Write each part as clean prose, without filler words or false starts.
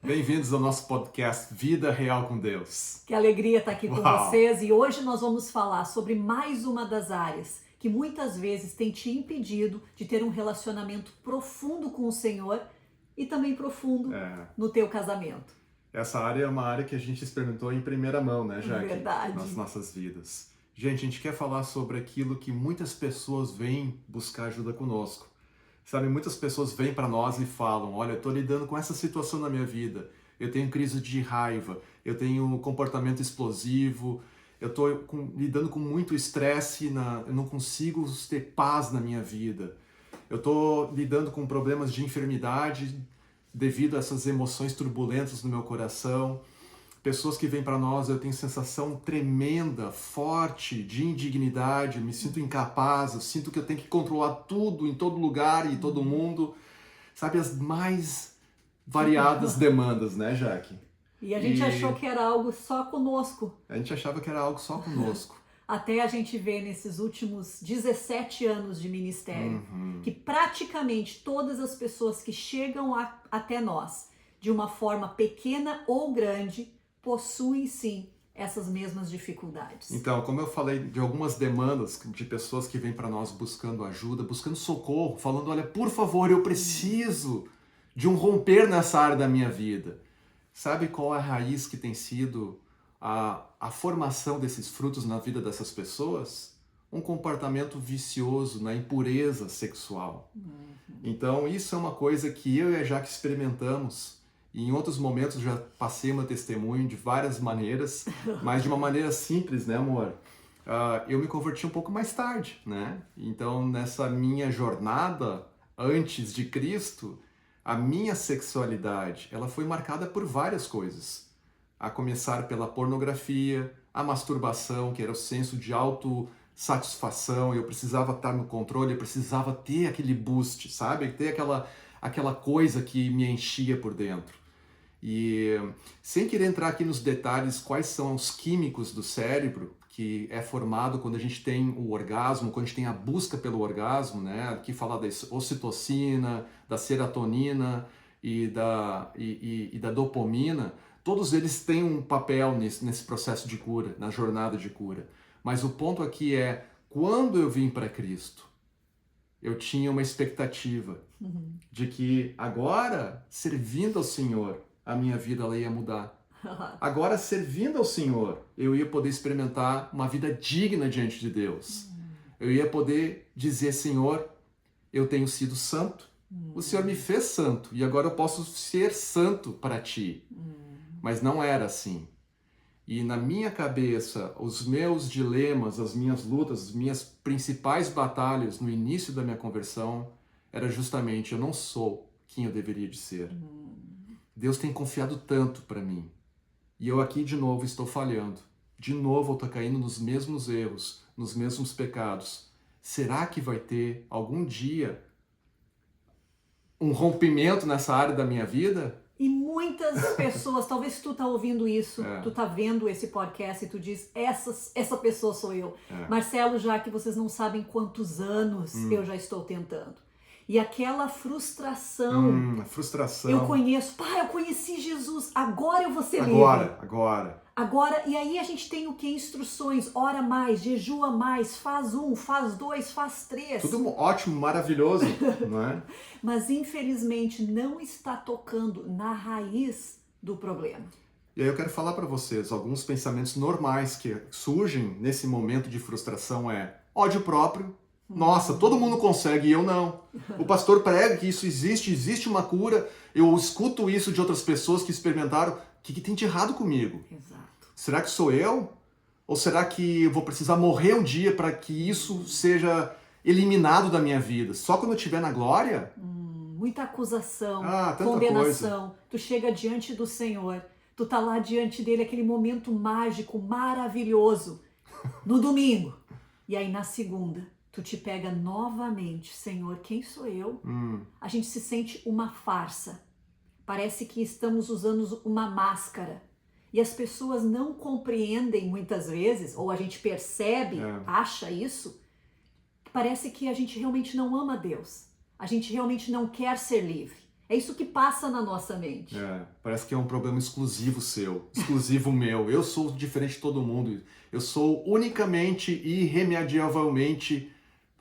Bem-vindos ao nosso podcast Vida Real com Deus. Que alegria estar aqui com Uau. vocês e hoje nós vamos falar sobre mais uma das áreas que muitas vezes tem te impedido de ter um relacionamento profundo com o Senhor e também profundo no teu casamento. Essa área é uma área que a gente experimentou em primeira mão, né, Jaque? Verdade. Nas nossas vidas. Gente, a gente quer falar sobre aquilo que muitas pessoas vêm buscar ajuda conosco. Sabe, muitas pessoas vêm para nós e falam, olha, eu estou lidando com essa situação na minha vida, eu tenho crise de raiva, eu tenho comportamento explosivo, eu estou lidando com muito estresse, eu não consigo ter paz na minha vida, eu estou lidando com problemas de enfermidade devido a essas emoções turbulentas no meu coração. Pessoas que vêm para nós, eu tenho sensação tremenda, forte, de indignidade, eu me sinto incapaz, eu sinto que eu tenho que controlar tudo, em todo lugar e todo mundo. Sabe, as mais variadas demandas, né, Jaque? E a gente achou que era algo só conosco. A gente achava que era algo só conosco. Até a gente ver nesses últimos 17 anos de ministério que praticamente todas as pessoas que chegam até nós, de uma forma pequena ou grande, possuem sim essas mesmas dificuldades. Então, como eu falei de algumas demandas de pessoas que vêm para nós buscando ajuda, buscando socorro, falando, olha, por favor, eu preciso de um romper nessa área da minha vida. Sabe qual é a raiz que tem sido a formação desses frutos na vida dessas pessoas? Um comportamento vicioso na impureza sexual. Então, isso é uma coisa que eu e a Jaque experimentamos. E em outros momentos já passei meu testemunho de várias maneiras, mas de uma maneira simples, né, amor? Eu me converti um pouco mais tarde, né? Então, nessa minha jornada antes de Cristo, a minha sexualidade, ela foi marcada por várias coisas. A começar pela pornografia, a masturbação, que era o senso de autossatisfação, eu precisava estar no controle, eu precisava ter aquele boost, sabe? Ter aquela coisa que me enchia por dentro. E sem querer entrar aqui nos detalhes quais são os químicos do cérebro que é formado quando a gente tem o orgasmo, quando a gente tem a busca pelo orgasmo, né? Aqui fala da ocitocina, da serotonina e da dopamina, todos eles têm um papel nesse processo de cura, na jornada de cura. Mas o ponto aqui é, quando eu vim para Cristo, eu tinha uma expectativa de que agora, servindo ao Senhor, a minha vida ela ia mudar. Agora, servindo ao Senhor, eu ia poder experimentar uma vida digna diante de Deus. Eu ia poder dizer, Senhor, eu tenho sido santo, o Senhor me fez santo e agora eu posso ser santo para Ti. Mas não era assim. E na minha cabeça, os meus dilemas, as minhas lutas, as minhas principais batalhas no início da minha conversão era justamente, eu não sou quem eu deveria de ser. Deus tem confiado tanto para mim. E eu aqui de novo estou falhando. De novo eu estou caindo nos mesmos erros, nos mesmos pecados. Será que vai ter algum dia um rompimento nessa área da minha vida? E muitas pessoas, talvez tu tá ouvindo isso, tu tá vendo esse podcast e tu diz, essa pessoa sou eu. Marcelo, já que vocês não sabem quantos anos eu já estou tentando. E aquela frustração. A frustração. Eu conheci Jesus, agora eu vou ser livre. Agora, e aí a gente tem o que? Instruções, ora mais, jejua mais, faz 1, faz 2, faz 3. Tudo ótimo, maravilhoso, não é? Mas infelizmente não está tocando na raiz do problema. E aí eu quero falar para vocês, alguns pensamentos normais que surgem nesse momento de frustração é ódio próprio. Nossa, todo mundo consegue e eu não. O pastor prega que isso existe uma cura. Eu escuto isso de outras pessoas que experimentaram. O que tem de errado comigo? Exato. Será que sou eu? Ou será que eu vou precisar morrer um dia para que isso seja eliminado da minha vida? Só quando eu estiver na glória? Muita acusação, coisa. condenação. Tu chega diante do Senhor, tu tá lá diante dele, aquele momento mágico, maravilhoso, no domingo. E aí na segunda, tu te pega novamente, Senhor, quem sou eu? A gente se sente uma farsa. Parece que estamos usando uma máscara. E as pessoas não compreendem muitas vezes, ou a gente percebe, acha isso, parece que a gente realmente não ama Deus. A gente realmente não quer ser livre. É isso que passa na nossa mente. Parece que é um problema exclusivo seu, exclusivo meu. Eu sou diferente de todo mundo. Eu sou unicamente e irremediavelmente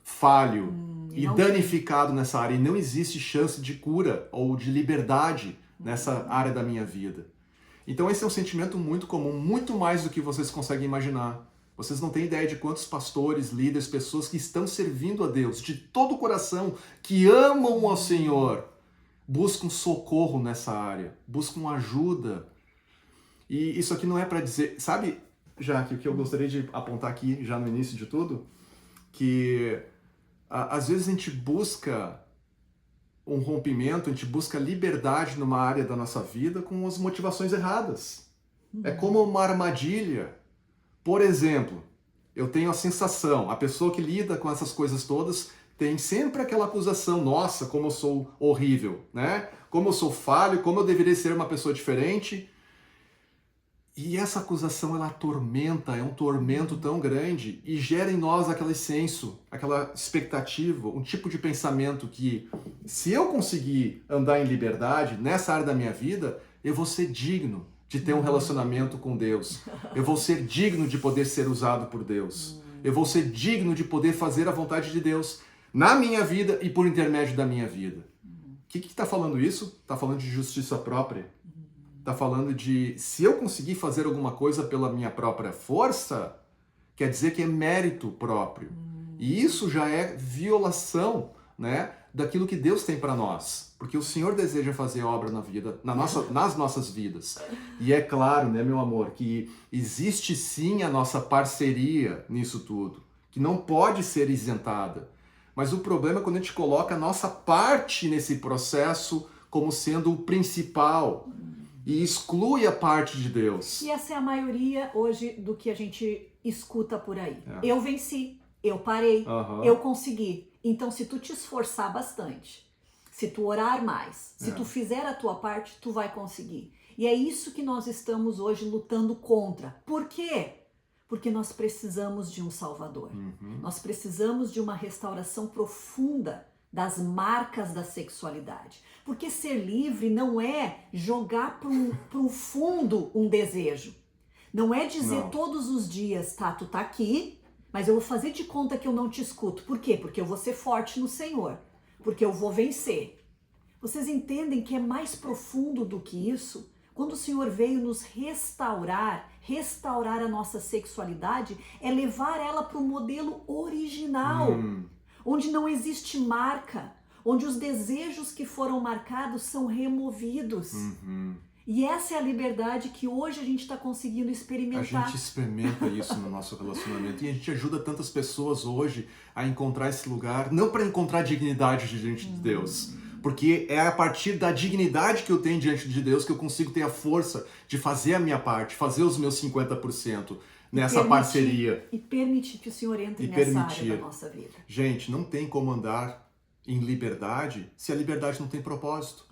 falho e danificado nessa área. E não existe chance de cura ou de liberdade nessa área da minha vida. Então esse é um sentimento muito comum, muito mais do que vocês conseguem imaginar. Vocês não têm ideia de quantos pastores, líderes, pessoas que estão servindo a Deus de todo o coração, que amam ao Senhor, buscam socorro nessa área, buscam ajuda. E isso aqui não é para dizer... Sabe, Jaque, o que eu gostaria de apontar aqui, já no início de tudo? Que às vezes a gente busca um rompimento, a gente busca liberdade numa área da nossa vida com as motivações erradas. É como uma armadilha. Por exemplo, eu tenho a sensação, a pessoa que lida com essas coisas todas tem sempre aquela acusação, nossa, como eu sou horrível, né? Como eu sou falho, como eu deveria ser uma pessoa diferente. E essa acusação, ela atormenta, é um tormento tão grande e gera em nós aquele senso, aquela expectativa, um tipo de pensamento que se eu conseguir andar em liberdade nessa área da minha vida, eu vou ser digno de ter um relacionamento com Deus. Eu vou ser digno de poder ser usado por Deus. Eu vou ser digno de poder fazer a vontade de Deus na minha vida e por intermédio da minha vida. O que está falando isso? Está falando de justiça própria. Está falando de, se eu conseguir fazer alguma coisa pela minha própria força, quer dizer que é mérito próprio. E isso já é violação, né, daquilo que Deus tem para nós. Porque o Senhor deseja fazer obra na vida, nas nossas vidas. E é claro, né, meu amor, que existe sim a nossa parceria nisso tudo, que não pode ser isentada. Mas o problema é quando a gente coloca a nossa parte nesse processo como sendo o principal e exclui a parte de Deus. E essa é a maioria hoje do que a gente escuta por aí. Eu venci, eu parei, eu consegui. Então, se tu te esforçar bastante, se tu orar mais, se tu fizer a tua parte, tu vai conseguir. E é isso que nós estamos hoje lutando contra. Por quê? Porque nós precisamos de um Salvador. Nós precisamos de uma restauração profunda das marcas da sexualidade. Porque ser livre não é jogar para um fundo um desejo. Não é dizer todos os dias, tá, tu tá aqui, mas eu vou fazer de conta que eu não te escuto. Por quê? Porque eu vou ser forte no Senhor. Porque eu vou vencer. Vocês entendem que é mais profundo do que isso? Quando o Senhor veio nos restaurar a nossa sexualidade, é levar ela para o modelo original, onde não existe marca, onde os desejos que foram marcados são removidos. E essa é a liberdade que hoje a gente está conseguindo experimentar. A gente experimenta isso no nosso relacionamento e a gente ajuda tantas pessoas hoje a encontrar esse lugar, não para encontrar dignidade diante de Deus, porque é a partir da dignidade que eu tenho diante de Deus que eu consigo ter a força de fazer a minha parte, fazer os meus 50% nessa parceria. E permitir que o Senhor entre nessa área da nossa vida. Gente, não tem como andar em liberdade se a liberdade não tem propósito.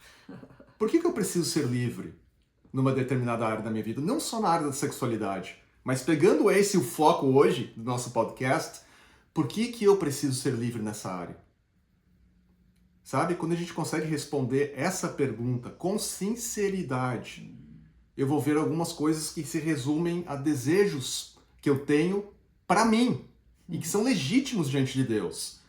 Por que eu preciso ser livre numa determinada área da minha vida? Não só na área da sexualidade, mas pegando esse o foco hoje do nosso podcast, por que eu preciso ser livre nessa área? Sabe, quando a gente consegue responder essa pergunta com sinceridade, eu vou ver algumas coisas que se resumem a desejos que eu tenho para mim e que são legítimos diante de Deus.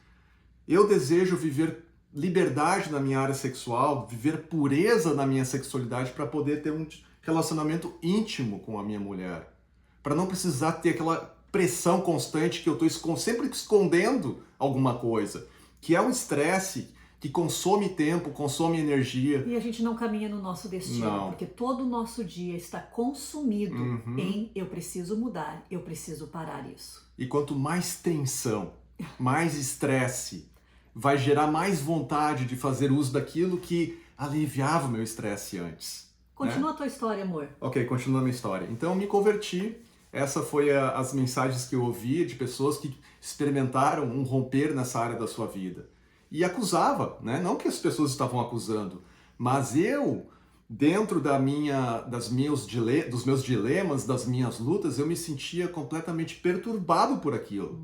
Eu desejo viver liberdade na minha área sexual, viver pureza na minha sexualidade para poder ter um relacionamento íntimo com a minha mulher, para não precisar ter aquela pressão constante que eu estou sempre escondendo alguma coisa, que é um estresse que consome tempo, consome energia. E a gente não caminha no nosso destino, porque todo o nosso dia está consumido em eu preciso mudar, eu preciso parar isso. E quanto mais tensão, mais estresse, vai gerar mais vontade de fazer uso daquilo que aliviava o meu estresse antes. Continua a tua história, amor. Ok, continua a minha história. Então eu me converti, essa foi as mensagens que eu ouvi de pessoas que experimentaram um romper nessa área da sua vida. E acusava, né? Não que as pessoas estavam acusando, mas eu, dentro dos meus dilemas, das minhas lutas, eu me sentia completamente perturbado por aquilo.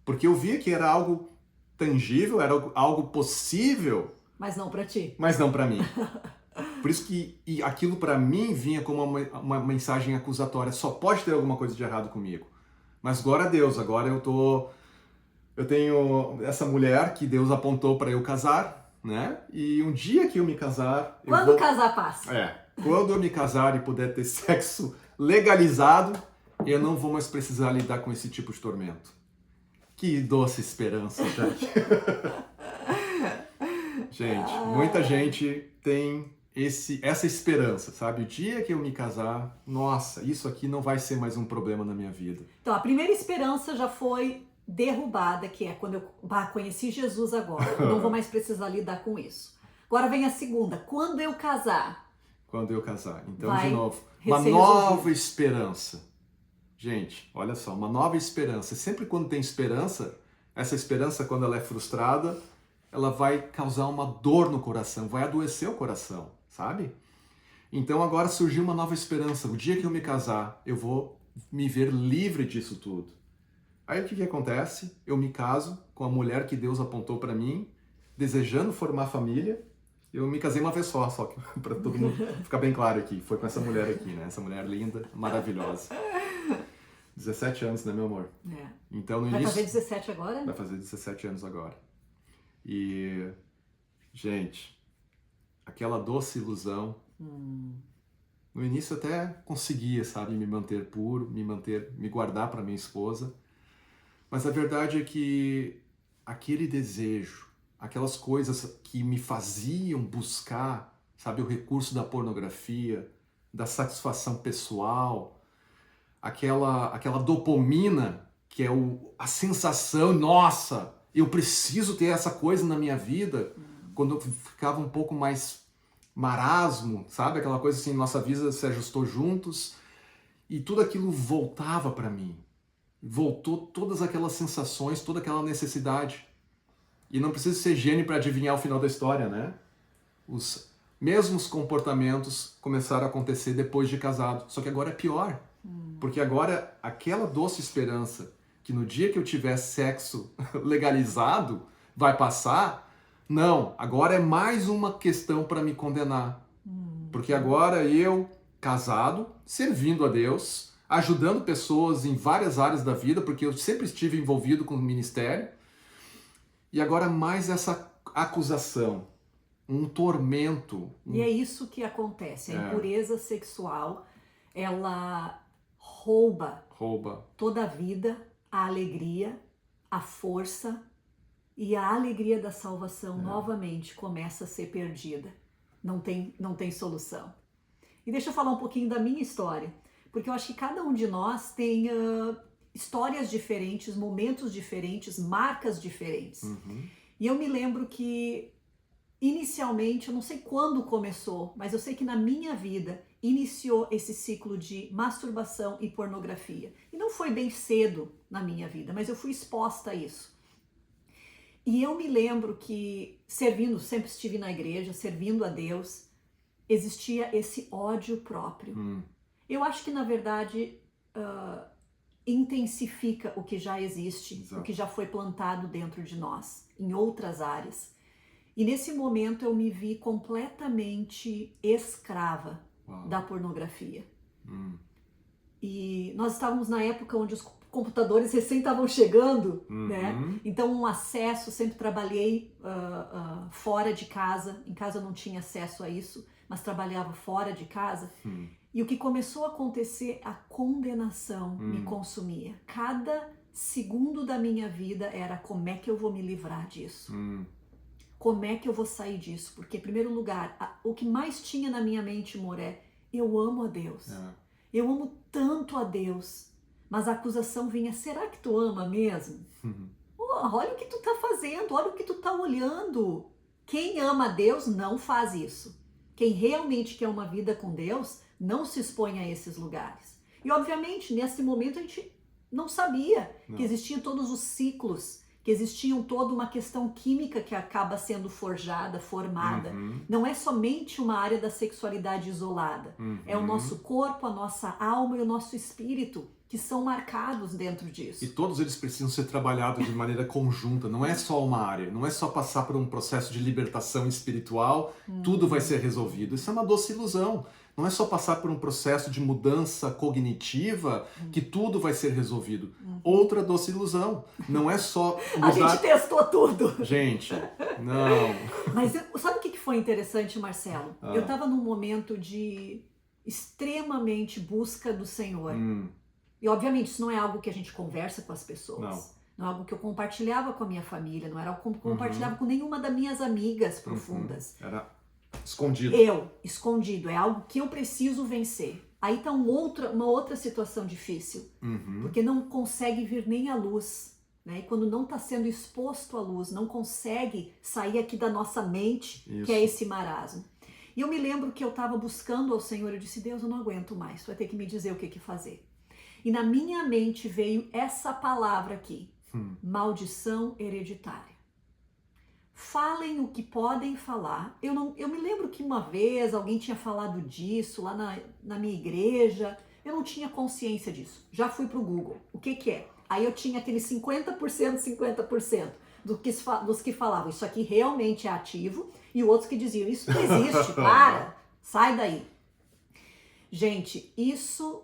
Porque eu via que era algo tangível, era algo possível Mas não pra ti. Mas não para mim. Por isso que aquilo para mim vinha como uma mensagem acusatória. Só pode ter alguma coisa de errado comigo. Mas glória a Deus, agora eu tenho essa mulher que Deus apontou para eu casar, né? E um dia que eu me casar... Quando casar, passa. Quando eu me casar e puder ter sexo legalizado, eu não vou mais precisar lidar com esse tipo de tormento. Que doce esperança, gente. Gente, muita gente tem essa esperança, sabe? O dia que eu me casar, nossa, isso aqui não vai ser mais um problema na minha vida. Então, a primeira esperança já foi derrubada, que é quando eu conheci Jesus agora. Eu não vou mais precisar lidar com isso. Agora vem a segunda. Quando eu casar. Quando eu casar. Então, vai de novo, uma receber nova esperança. Gente, olha só, uma nova esperança. Sempre quando tem esperança, essa esperança, quando ela é frustrada, ela vai causar uma dor no coração, vai adoecer o coração, sabe? Então agora surgiu uma nova esperança. O dia que eu me casar, eu vou me ver livre disso tudo. Aí o que acontece? Eu me caso com a mulher que Deus apontou para mim, desejando formar família. Eu me casei uma vez só que para todo mundo ficar bem claro aqui. Foi com essa mulher aqui, né? Essa mulher linda, maravilhosa. 17 anos, né, meu amor? É. Então, no Vai início... fazer 17 agora? Vai fazer 17 anos agora. E, gente, aquela doce ilusão. No início até conseguia, sabe, me manter puro, me guardar para minha esposa. Mas a verdade é que aquele desejo, aquelas coisas que me faziam buscar, sabe, o recurso da pornografia, da satisfação pessoal, aquela dopamina, que é a sensação, nossa, eu preciso ter essa coisa na minha vida, quando eu ficava um pouco mais marasmo, sabe? Aquela coisa assim, nossa vida se ajustou juntos e tudo aquilo voltava para mim. Voltou todas aquelas sensações, toda aquela necessidade. E não precisa ser gênio para adivinhar o final da história, né? Os mesmos comportamentos começaram a acontecer depois de casado, só que agora é pior. Porque agora aquela doce esperança que no dia que eu tiver sexo legalizado vai passar, não, agora é mais uma questão para me condenar. Porque agora eu, casado, servindo a Deus, ajudando pessoas em várias áreas da vida, porque eu sempre estive envolvido com o ministério, e agora mais essa acusação, um tormento. E é isso que acontece, a impureza sexual, ela rouba toda a vida, a alegria, a força, e a alegria da salvação novamente começa a ser perdida. Não tem solução. E deixa eu falar um pouquinho da minha história, porque eu acho que cada um de nós tem histórias diferentes, momentos diferentes, marcas diferentes. E eu me lembro que inicialmente, eu não sei quando começou, mas eu sei que na minha vida iniciou esse ciclo de masturbação e pornografia. E não foi bem cedo na minha vida, mas eu fui exposta a isso. E eu me lembro que sempre estive na igreja, servindo a Deus, existia esse ódio próprio. Eu acho que, na verdade, intensifica o que já existe, o que já foi plantado dentro de nós, em outras áreas. E nesse momento eu me vi completamente escrava da pornografia. E nós estávamos na época onde os computadores recém estavam chegando, né? Então um acesso, sempre trabalhei fora de casa. Em casa eu não tinha acesso a isso, mas trabalhava fora de casa. E o que começou a acontecer, a condenação me consumia. Cada segundo da minha vida era: como é que eu vou me livrar disso? Como é que eu vou sair disso? Porque, em primeiro lugar, o que mais tinha na minha mente, amor, é: eu amo a Deus. Eu amo tanto a Deus. Mas a acusação vinha: será que tu ama mesmo? Olha o que tu tá fazendo, olha o que tu tá olhando. Quem ama a Deus não faz isso. Quem realmente quer uma vida com Deus não se expõe a esses lugares. E, obviamente, nesse momento a gente não sabia que existiam todos os ciclos, que existiam toda uma questão química que acaba sendo forjada, formada. Não é somente uma área da sexualidade isolada. É o nosso corpo, a nossa alma e o nosso espírito que são marcados dentro disso. E todos eles precisam ser trabalhados de maneira conjunta. Não é só uma área, não é só passar por um processo de libertação espiritual, tudo vai ser resolvido. Isso é uma doce ilusão. Não é só passar por um processo de mudança cognitiva que tudo vai ser resolvido. Outra doce ilusão. Não é só mudar... A gente testou tudo. Gente, não. Mas sabe o que foi interessante, Marcelo? Eu estava num momento de extremamente busca do Senhor. E obviamente isso não é algo que a gente conversa com as pessoas. Não é algo que eu compartilhava com a minha família, não era algo que eu compartilhava com nenhuma das minhas amigas profundas. Era escondido. Escondido. É algo que eu preciso vencer. Aí tá uma outra situação difícil. Porque não consegue vir nem à luz. Né? E quando não está sendo exposto à luz, não consegue sair aqui da nossa mente, que é esse marasmo. E eu me lembro que eu estava buscando ao Senhor, eu disse, Deus, eu não aguento mais, tu vai ter que me dizer o que fazer. E na minha mente veio essa palavra aqui, maldição hereditária. Falem o que podem falar. Eu me lembro que uma vez alguém tinha falado disso lá na minha igreja, eu não tinha consciência disso. Já fui para o Google, o que é? Aí eu tinha aquele 50%, 50% dos que falavam, isso aqui realmente é ativo, e outros que diziam, isso não existe, para, sai daí. Gente, isso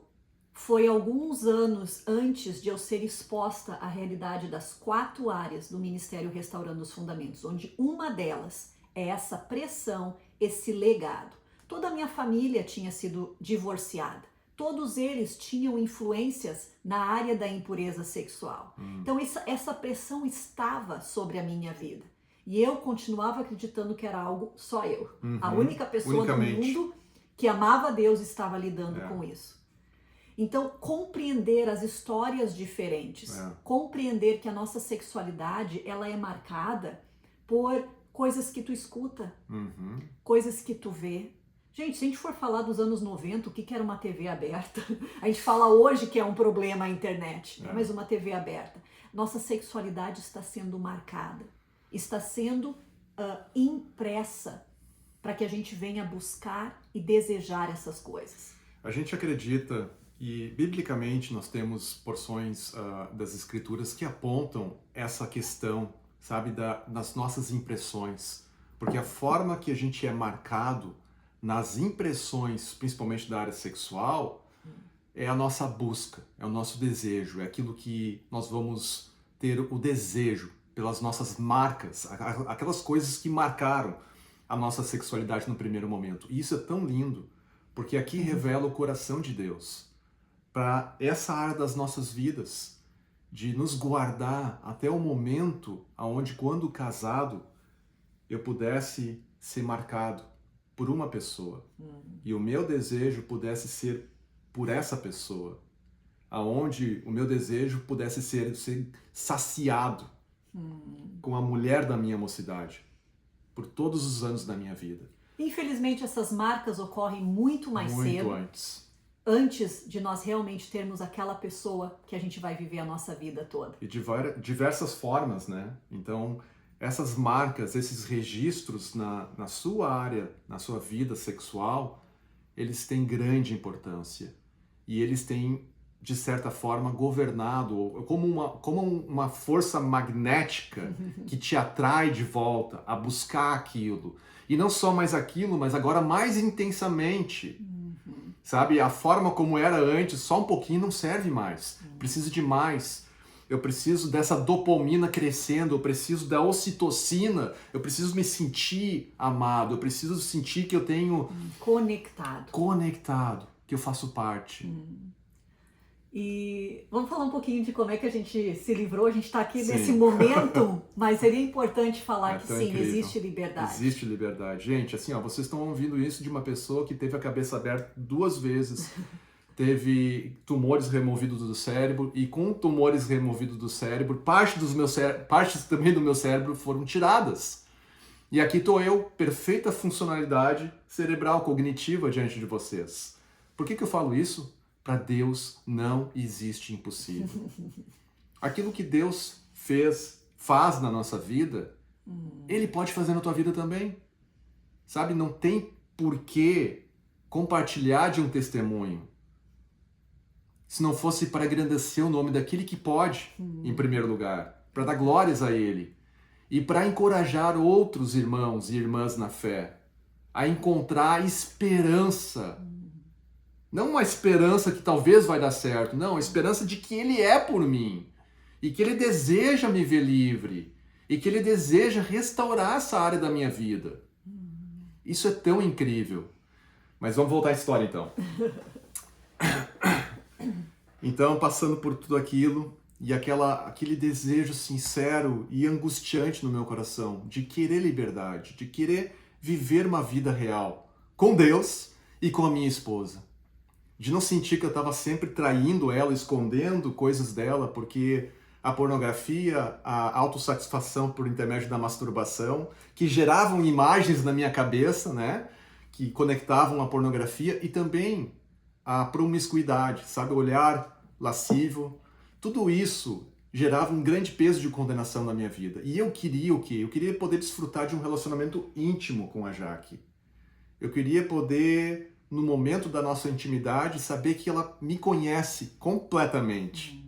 foi alguns anos antes de eu ser exposta à realidade das 4 áreas do Ministério Restaurando os Fundamentos, onde uma delas é essa pressão, esse legado. Toda a minha família tinha sido divorciada. Todos eles tinham influências na área da impureza sexual. Então essa pressão estava sobre a minha vida. E eu continuava acreditando que era algo só eu. A única pessoa no mundo que amava Deus estava lidando com isso. Então, compreender as histórias diferentes, compreender que a nossa sexualidade ela é marcada por coisas que tu escuta, coisas que tu vê. Gente, se a gente for falar dos anos 90, o que era uma TV aberta? A gente fala hoje que é um problema a internet, mas uma TV aberta. Nossa sexualidade está sendo marcada, está sendo impressa para que a gente venha buscar e desejar essas coisas. A gente acredita, e biblicamente nós temos porções das escrituras que apontam essa questão, sabe, das nossas impressões. Porque a forma que a gente é marcado nas impressões, principalmente da área sexual, é a nossa busca, é o nosso desejo, é aquilo que nós vamos ter o desejo pelas nossas marcas, aquelas coisas que marcaram a nossa sexualidade no primeiro momento. E isso é tão lindo, porque aqui revela o coração de Deus para essa área das nossas vidas, de nos guardar até o momento onde, quando casado, eu pudesse ser marcado por uma pessoa e o meu desejo pudesse ser por essa pessoa, aonde o meu desejo pudesse ser saciado com a mulher da minha mocidade por todos os anos da minha vida. Infelizmente essas marcas ocorrem muito mais cedo, antes de nós realmente termos aquela pessoa que a gente vai viver a nossa vida toda. E de diversas formas, né? Então, essas marcas, esses registros na sua área, na sua vida sexual, eles têm grande importância. E eles têm, de certa forma, governado, como uma força magnética que te atrai de volta a buscar aquilo. E não só mais aquilo, mas agora mais intensamente. Sabe? A forma como era antes, só um pouquinho, não serve mais. Preciso de mais. Eu preciso dessa dopamina crescendo, eu preciso da ocitocina, eu preciso me sentir amado, eu preciso sentir que eu tenho... Conectado, que eu faço parte. E vamos falar um pouquinho de como é que a gente se livrou. A gente está aqui nesse momento, mas seria importante falar que sim, incrível. Existe liberdade. Existe liberdade. Gente, assim, ó, vocês estão ouvindo isso de uma pessoa que teve a cabeça aberta 2 vezes, teve tumores removidos do cérebro, e com tumores removidos do cérebro, partes também do meu cérebro foram tiradas. E aqui estou eu, perfeita funcionalidade cerebral, cognitiva diante de vocês. Por que eu falo isso? Para Deus não existe impossível. Aquilo que Deus faz na nossa vida, Ele pode fazer na tua vida também. Sabe, não tem por que compartilhar de um testemunho se não fosse para engrandecer o nome daquele que pode, em primeiro lugar, para dar glórias a Ele e para encorajar outros irmãos e irmãs na fé a encontrar esperança. Não uma esperança que talvez vai dar certo, não, a esperança de que Ele é por mim e que Ele deseja me ver livre e que Ele deseja restaurar essa área da minha vida. Isso é tão incrível. Mas vamos voltar à história então. Então, passando por tudo aquilo e aquele desejo sincero e angustiante no meu coração de querer liberdade, de querer viver uma vida real com Deus e com a minha esposa. De não sentir que eu estava sempre traindo ela, escondendo coisas dela, porque a pornografia, a autossatisfação por intermédio da masturbação, que geravam imagens na minha cabeça, né? Que conectavam a pornografia e também a promiscuidade, sabe? O olhar lascivo. Tudo isso gerava um grande peso de condenação na minha vida. E eu queria o quê? Eu queria poder desfrutar de um relacionamento íntimo com a Jaque. Eu queria poder, no momento da nossa intimidade, saber que ela me conhece completamente.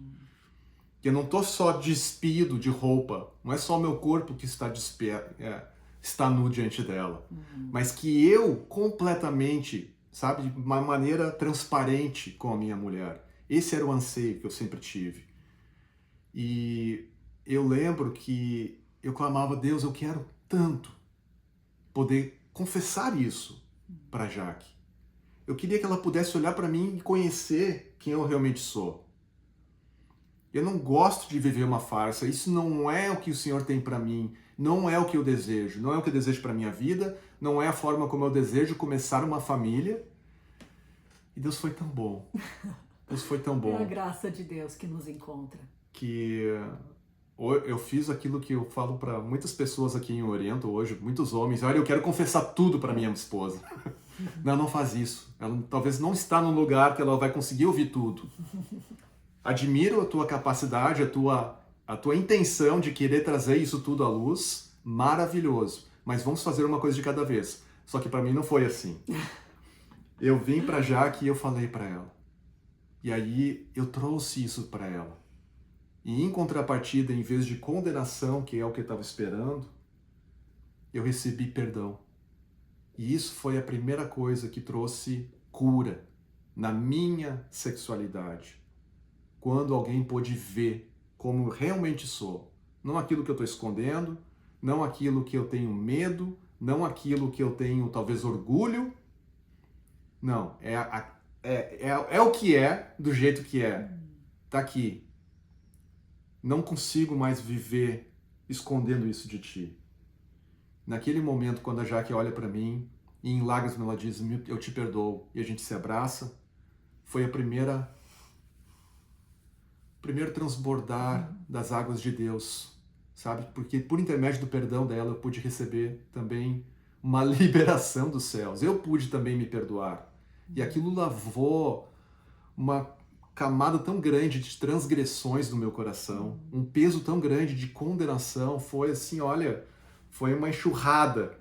Que eu não estou só despido de roupa, não é só o meu corpo que está nu diante dela, mas que eu completamente, sabe, de uma maneira transparente com a minha mulher. Esse era o anseio que eu sempre tive. E eu lembro que eu clamava, Deus, eu quero tanto poder confessar isso para Jaque. Eu queria que ela pudesse olhar para mim e conhecer quem eu realmente sou. Eu não gosto de viver uma farsa. Isso não é o que o Senhor tem para mim. Não é o que eu desejo. Não é o que eu desejo para minha vida. Não é a forma como eu desejo começar uma família. E Deus foi tão bom. Deus foi tão bom. É a graça de Deus que nos encontra. Que eu fiz aquilo que eu falo para muitas pessoas aqui em Oriente hoje, muitos homens. Olha, eu quero confessar tudo para minha esposa. Não, não faz isso. Ela talvez não está no lugar que ela vai conseguir ouvir tudo. Admiro a tua capacidade, a tua intenção de querer trazer isso tudo à luz. Maravilhoso. Mas vamos fazer uma coisa de cada vez. Só que para mim não foi assim. Eu vim para Jaque e eu falei para ela. E aí eu trouxe isso para ela. E em contrapartida, em vez de condenação, que é o que eu estava esperando, eu recebi perdão. E isso foi a primeira coisa que trouxe cura na minha sexualidade. Quando alguém pôde ver como realmente sou. Não aquilo que eu estou escondendo, não aquilo que eu tenho medo, não aquilo que eu tenho talvez orgulho. Não, é o que é, do jeito que é. Tá aqui. Não consigo mais viver escondendo isso de ti. Naquele momento, quando a Jaque olha para mim e em lágrimas ela diz, eu te perdoo, e a gente se abraça, foi a primeiro transbordar das águas de Deus, sabe? Porque por intermédio do perdão dela eu pude receber também uma liberação dos céus. Eu pude também me perdoar. E aquilo lavou uma camada tão grande de transgressões no meu coração, um peso tão grande de condenação. Foi assim, olha, foi uma enxurrada.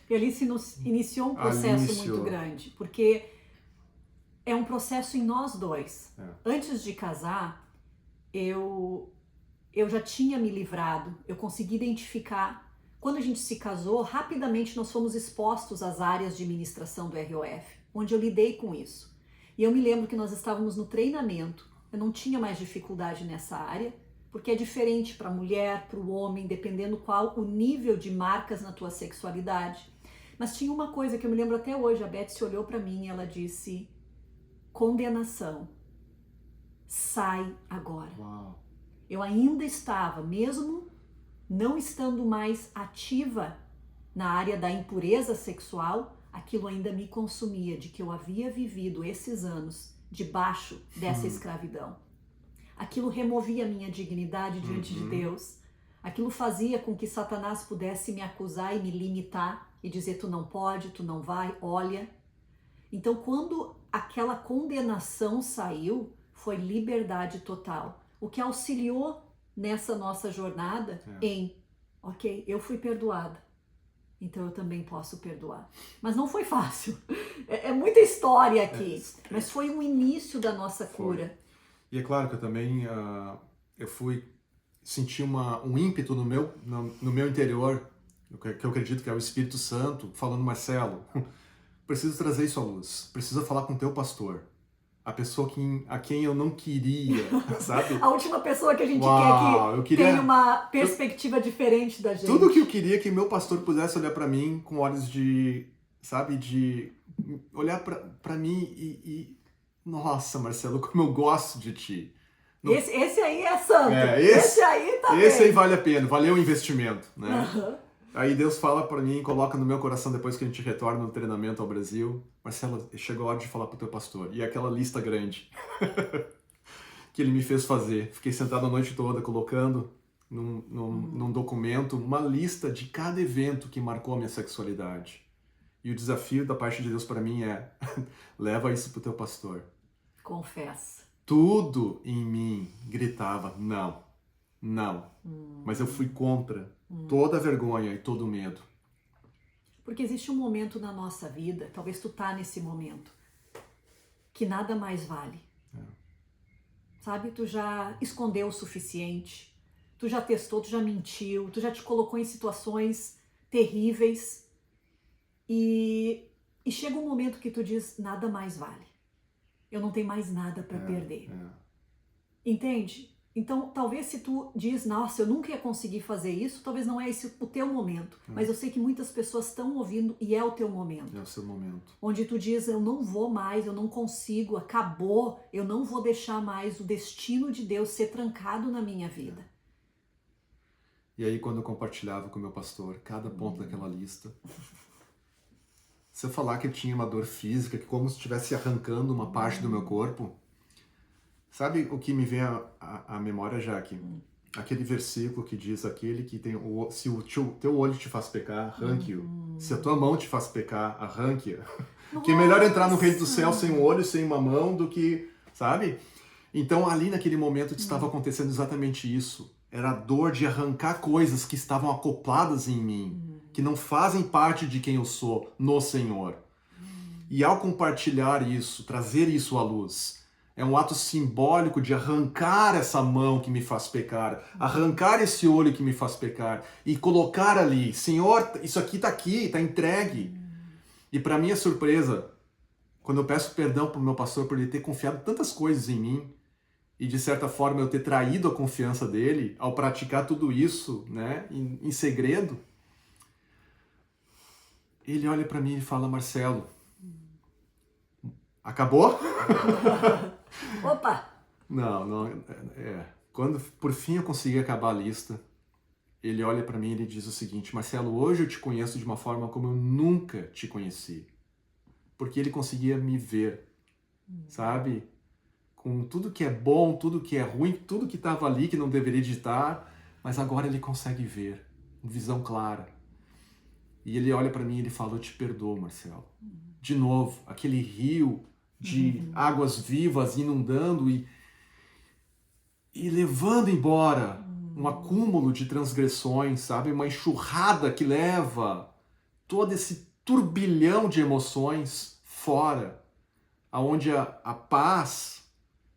E ali se iniciou um processo muito grande, porque é um processo em nós dois. Antes de casar, eu já tinha me livrado, eu consegui identificar. Quando a gente se casou, rapidamente nós fomos expostos às áreas de ministração do ROF, onde eu lidei com isso. E eu me lembro que nós estávamos no treinamento, eu não tinha mais dificuldade nessa área, porque é diferente para a mulher, para o homem, dependendo qual o nível de marcas na tua sexualidade. Mas tinha uma coisa que eu me lembro até hoje, a Beth se olhou para mim e ela disse, condenação, sai agora. Uau. Eu ainda estava, mesmo não estando mais ativa na área da impureza sexual, aquilo ainda me consumia, de que eu havia vivido esses anos debaixo dessa escravidão. Aquilo removia a minha dignidade diante de Deus. Aquilo fazia com que Satanás pudesse me acusar e me limitar e dizer, tu não pode, tu não vai, olha. Então, quando aquela condenação saiu, foi liberdade total. O que auxiliou nessa nossa jornada ok, eu fui perdoada. então eu também posso perdoar. Mas não foi fácil. É muita história aqui. Mas foi o início da nossa cura. E é claro que eu também senti um ímpeto no meu interior, que eu acredito que é o Espírito Santo, falando: Marcelo, preciso trazer isso à luz. Preciso falar com o teu pastor. A pessoa a quem eu não queria, sabe? A última pessoa que a gente Uau, quer que tenha uma perspectiva diferente da gente. Tudo que eu queria que meu pastor pudesse olhar para mim com olhos de, sabe, de olhar para mim nossa, Marcelo, como eu gosto de ti. Esse aí é santo. Esse aí tá bem. Esse aí vale a pena, valeu o investimento, né? Uhum. Aí Deus fala para mim, coloca no meu coração depois que a gente retorna no treinamento ao Brasil: Marcelo, chegou a hora de falar pro teu pastor. E aquela lista grande que ele me fez fazer. Fiquei sentado a noite toda colocando num documento uma lista de cada evento que marcou a minha sexualidade. E o desafio da parte de Deus para mim é: leva isso pro teu pastor. Confessa. Tudo em mim gritava: não, não. Mas eu fui contra toda a vergonha e todo o medo. Porque existe um momento na nossa vida, talvez tu tá nesse momento, que nada mais vale. Sabe? Tu já escondeu o suficiente, tu já testou, tu já mentiu, tu já te colocou em situações terríveis e chega um momento que tu diz: nada mais vale. Eu não tenho mais nada para perder. Entende? Então, talvez se tu diz: nossa, eu nunca ia conseguir fazer isso, talvez não é esse o teu momento. Mas eu sei que muitas pessoas estão ouvindo e é o teu momento. É o seu momento. Onde tu diz: eu não vou mais, eu não consigo, acabou, eu não vou deixar mais o destino de Deus ser trancado na minha vida. E aí, quando eu compartilhava com o meu pastor cada ponto daquela lista, se eu falar que eu tinha uma dor física, que como se estivesse arrancando uma parte do meu corpo, sabe o que me vem à memória, Jaque? Aquele versículo que diz: aquele que tem se o teu olho te faz pecar, arranque-o. Se a tua mão te faz pecar, arranque-a. Que é melhor entrar no reino do céu sem um olho, sem uma mão, do que, sabe? Então, ali naquele momento estava acontecendo exatamente isso. Era a dor de arrancar coisas que estavam acopladas em mim, que não fazem parte de quem eu sou no Senhor. E ao compartilhar isso, trazer isso à luz, é um ato simbólico de arrancar essa mão que me faz pecar, arrancar esse olho que me faz pecar e colocar ali: Senhor, isso aqui está entregue. E para minha surpresa, quando eu peço perdão para o meu pastor por ele ter confiado tantas coisas em mim e de certa forma eu ter traído a confiança dele ao praticar tudo isso, né, em segredo, ele olha para mim e fala: Marcelo, acabou? Opa! Não. Quando por fim eu consegui acabar a lista, ele olha para mim e ele diz o seguinte: Marcelo, hoje eu te conheço de uma forma como eu nunca te conheci. Porque ele conseguia me ver, sabe? Com tudo que é bom, tudo que é ruim, tudo que estava ali que não deveria estar, mas agora ele consegue ver, com visão clara. E ele olha para mim e ele fala: eu te perdoo, Marcelo. De novo, aquele rio de águas vivas inundando e levando embora um acúmulo de transgressões, sabe? Uma enxurrada que leva todo esse turbilhão de emoções fora, aonde a paz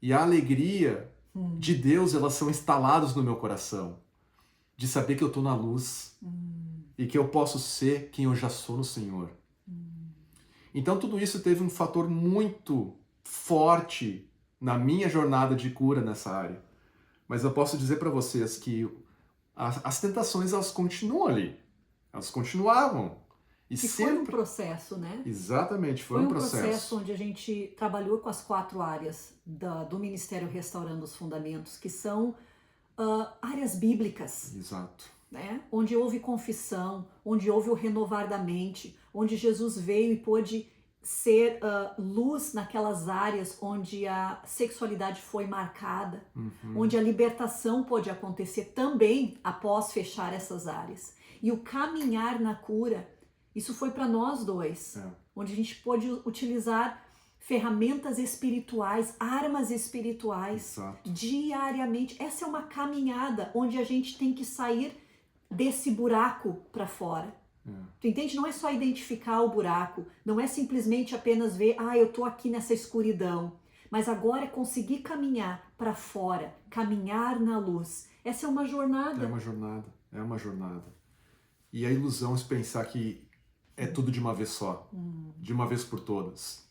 e a alegria de Deus, elas são instaladas no meu coração, de saber que eu estou na luz e que eu posso ser quem eu já sou no Senhor. Então tudo isso teve um fator muito forte na minha jornada de cura nessa área. Mas eu posso dizer para vocês que as tentações, elas continuam ali. Elas continuavam. E foi um processo, né? Exatamente, foi um processo onde a gente trabalhou com as 4 áreas do Ministério Restaurando os Fundamentos, que são áreas bíblicas. Exato. Né? Onde houve confissão, onde houve o renovar da mente, onde Jesus veio e pôde ser luz naquelas áreas onde a sexualidade foi marcada, onde a libertação pôde acontecer também após fechar essas áreas. E o caminhar na cura, isso foi para nós dois, onde a gente pôde utilizar ferramentas espirituais, armas espirituais, diariamente. Essa é uma caminhada onde a gente tem que sair desse buraco para fora. Tu entende? Não é só identificar o buraco, não é simplesmente apenas ver, eu tô aqui nessa escuridão, mas agora é conseguir caminhar para fora, caminhar na luz. Essa é uma jornada. É uma jornada. E a ilusão é pensar que é tudo de uma vez só, de uma vez por todas.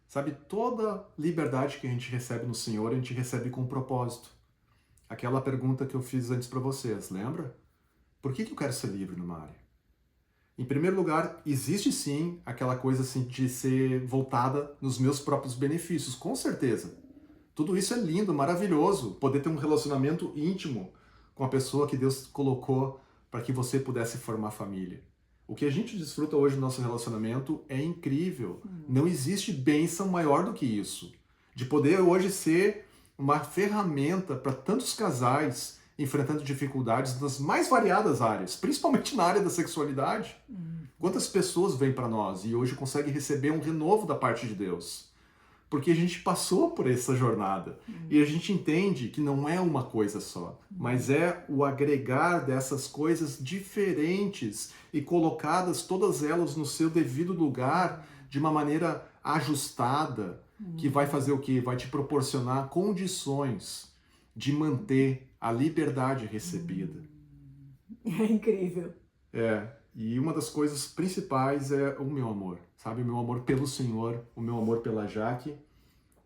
Sabe, toda liberdade que a gente recebe no Senhor, a gente recebe com um propósito. Aquela pergunta que eu fiz antes para vocês, lembra? Por que eu quero ser livre numa área? Em primeiro lugar, existe sim aquela coisa assim de ser voltada nos meus próprios benefícios, com certeza. Tudo isso é lindo, maravilhoso, poder ter um relacionamento íntimo com a pessoa que Deus colocou para que você pudesse formar família. O que a gente desfruta hoje no nosso relacionamento é incrível. Não existe bênção maior do que isso. De poder hoje ser uma ferramenta para tantos casais enfrentando dificuldades nas mais variadas áreas, principalmente na área da sexualidade. Quantas pessoas vêm para nós e hoje conseguem receber um renovo da parte de Deus? Porque a gente passou por essa jornada e a gente entende que não é uma coisa só, mas é o agregar dessas coisas diferentes e colocadas todas elas no seu devido lugar de uma maneira ajustada, que vai fazer o quê? Vai te proporcionar condições de manter a liberdade recebida. É incrível. E uma das coisas principais é o meu amor, sabe? O meu amor pelo Senhor, o meu amor pela Jaque.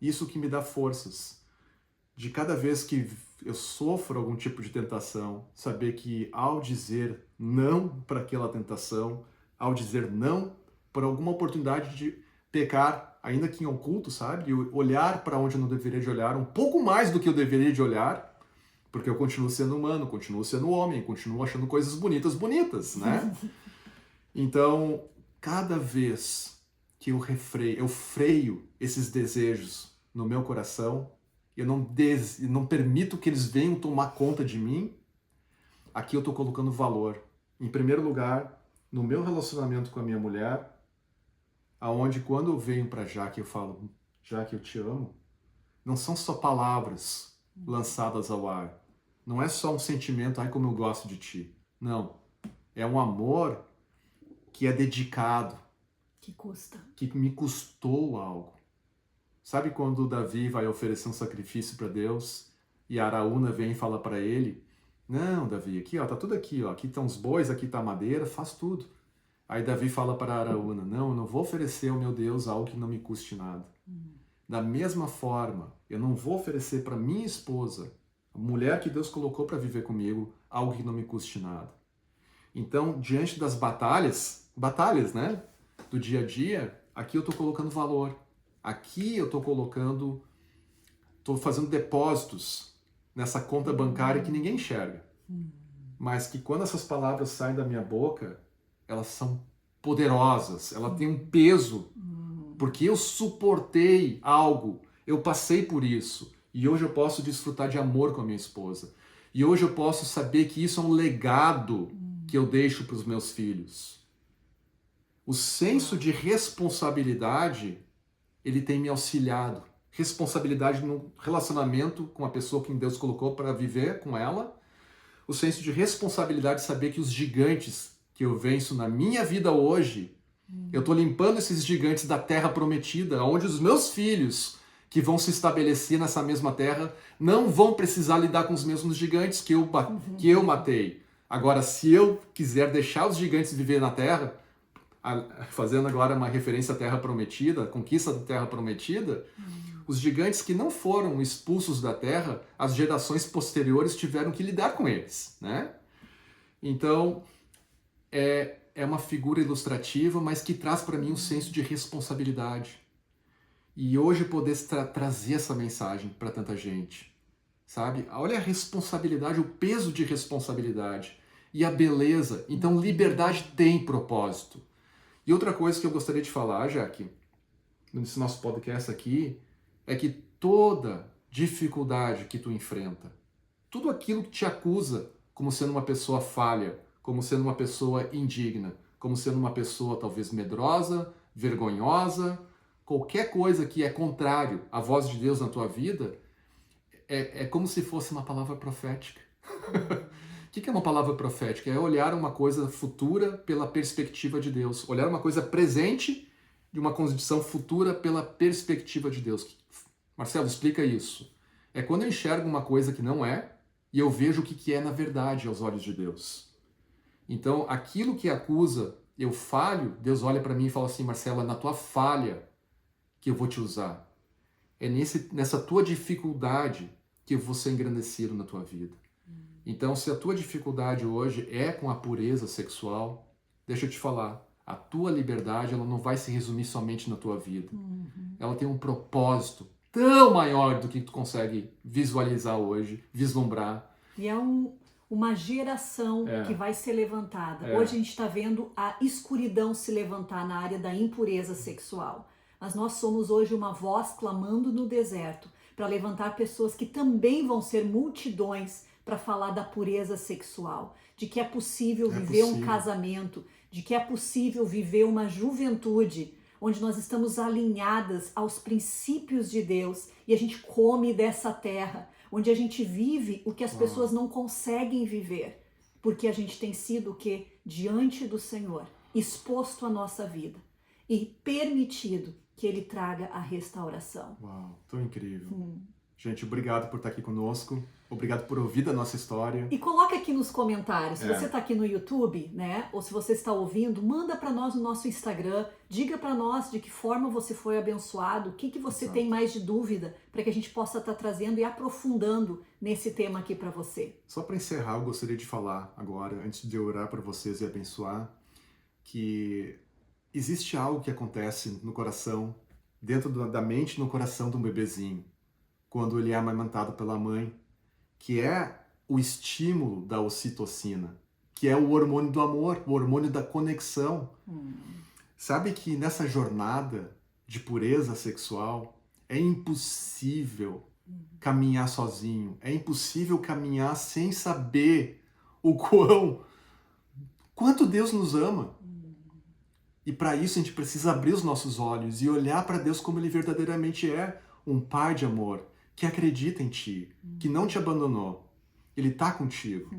Isso que me dá forças. De cada vez que eu sofro algum tipo de tentação, saber que ao dizer não para aquela tentação, ao dizer não por alguma oportunidade de pecar, ainda que em oculto, sabe? E olhar para onde eu não deveria de olhar, um pouco mais do que eu deveria de olhar, porque eu continuo sendo humano, continuo sendo homem, continuo achando coisas bonitas, né? Então, cada vez que eu freio esses desejos no meu coração, eu não permito que eles venham tomar conta de mim, aqui eu estou colocando valor. Em primeiro lugar, no meu relacionamento com a minha mulher, aonde quando eu venho para Jaque eu falo, Jaque, eu te amo, não são só palavras lançadas ao ar. Não é só um sentimento, ai como eu gosto de ti. Não. É um amor que é dedicado. Que custa. Que me custou algo. Sabe quando Davi vai oferecer um sacrifício para Deus e a Araúna vem e fala para ele, não, Davi, aqui ó, tá tudo aqui, ó, aqui estão os bois, aqui tá a madeira, faz tudo. Aí Davi fala para a Araúna, não, eu não vou oferecer ao meu Deus algo que não me custe nada. Da mesma forma, eu não vou oferecer para minha esposa, a mulher que Deus colocou para viver comigo, algo que não me custe nada. Então, diante das batalhas, né, do dia a dia, aqui eu estou colocando valor. Aqui eu estou fazendo depósitos nessa conta bancária que ninguém enxerga. Mas que quando essas palavras saem da minha boca, elas são poderosas, ela tem um peso, porque eu suportei algo, eu passei por isso, e hoje eu posso desfrutar de amor com a minha esposa. E hoje eu posso saber que isso é um legado que eu deixo para os meus filhos. O senso de responsabilidade, ele tem me auxiliado. Responsabilidade no relacionamento com a pessoa que Deus colocou para viver com ela. O senso de responsabilidade de saber que os gigantes que eu venço na minha vida hoje, eu estou limpando esses gigantes da terra prometida, onde os meus filhos que vão se estabelecer nessa mesma terra não vão precisar lidar com os mesmos gigantes que eu matei. Agora, se eu quiser deixar os gigantes viver na terra, fazendo agora uma referência à terra prometida, a conquista da terra prometida, os gigantes que não foram expulsos da terra, as gerações posteriores tiveram que lidar com eles, né? Então, é uma figura ilustrativa, mas que traz para mim um senso de responsabilidade. E hoje poder trazer essa mensagem para tanta gente, sabe? Olha a responsabilidade, o peso de responsabilidade e a beleza. Então, liberdade tem propósito. E outra coisa que eu gostaria de falar, Jaque, nesse nosso podcast aqui, é que toda dificuldade que tu enfrenta, tudo aquilo que te acusa como sendo uma pessoa falha, como sendo uma pessoa indigna, como sendo uma pessoa talvez medrosa, vergonhosa, qualquer coisa que é contrário à voz de Deus na tua vida, é como se fosse uma palavra profética. que é uma palavra profética? É olhar uma coisa futura pela perspectiva de Deus. Olhar uma coisa presente de uma condição futura pela perspectiva de Deus. Marcelo, explica isso. É quando eu enxergo uma coisa que não é e eu vejo o que é na verdade aos olhos de Deus. Então, aquilo que acusa, eu falho, Deus olha para mim e fala assim, Marcelo, é na tua falha que eu vou te usar. É nessa tua dificuldade que eu vou ser engrandecido na tua vida. Então, se a tua dificuldade hoje é com a pureza sexual, deixa eu te falar, a tua liberdade ela não vai se resumir somente na tua vida. Ela tem um propósito tão maior do que tu consegue visualizar hoje, vislumbrar. E é uma geração que vai ser levantada. Hoje a gente está vendo a escuridão se levantar na área da impureza sexual. Mas nós somos hoje uma voz clamando no deserto para levantar pessoas que também vão ser multidões para falar da pureza sexual, de que é possível viver um casamento, de que é possível viver uma juventude onde nós estamos alinhadas aos princípios de Deus e a gente come dessa terra, onde a gente vive o que as pessoas não conseguem viver, porque a gente tem sido o quê? Diante do Senhor, exposto à nossa vida e permitido que Ele traga a restauração. Uau, tão incrível. Gente, obrigado por estar aqui conosco. Obrigado por ouvir da nossa história. E coloca aqui nos comentários, se você está aqui no YouTube, né, ou se você está ouvindo, manda para nós no nosso Instagram, diga para nós de que forma você foi abençoado, o que você tem mais de dúvida, para que a gente possa estar trazendo e aprofundando nesse tema aqui para você. Só para encerrar, eu gostaria de falar agora, antes de eu orar para vocês e abençoar, que existe algo que acontece no coração, dentro da mente e no coração de um bebezinho, quando ele é amamentado pela mãe, que é o estímulo da ocitocina, que é o hormônio do amor, o hormônio da conexão. Sabe que nessa jornada de pureza sexual é impossível caminhar sozinho, é impossível caminhar sem saber quanto Deus nos ama. E para isso a gente precisa abrir os nossos olhos e olhar para Deus como Ele verdadeiramente é, um Pai de amor, que acredita em ti, que não te abandonou. Ele está contigo.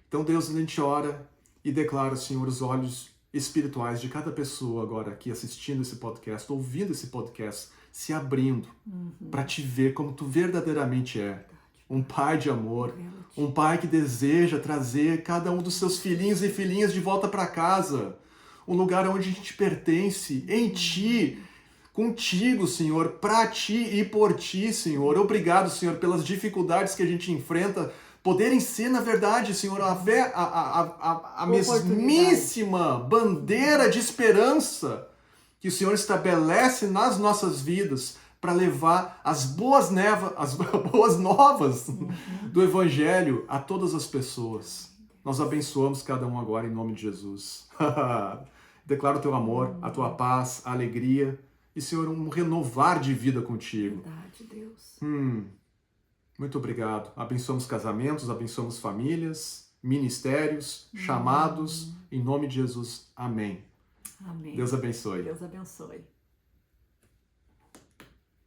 Então, Deus, a gente ora e declara, Senhor, os olhos espirituais de cada pessoa agora aqui assistindo esse podcast, ouvindo esse podcast, se abrindo para te ver como tu verdadeiramente é. Um Pai de amor, um Pai que deseja trazer cada um dos seus filhinhos e filhinhas de volta para casa. Um lugar onde a gente pertence, em ti, contigo, Senhor, para ti e por ti, Senhor. Obrigado, Senhor, pelas dificuldades que a gente enfrenta, poderem ser, na verdade, Senhor, a mesmíssima bandeira de esperança que o Senhor estabelece nas nossas vidas para levar as boas novas do Evangelho a todas as pessoas. Nós abençoamos cada um agora em nome de Jesus. Declaro o teu amor, a tua paz, a alegria e, Senhor, um renovar de vida contigo. Verdade, Deus. Muito obrigado. Abençoamos casamentos, abençoamos famílias, ministérios, chamados. Em nome de Jesus. Amém. Amém. Deus abençoe. Deus abençoe.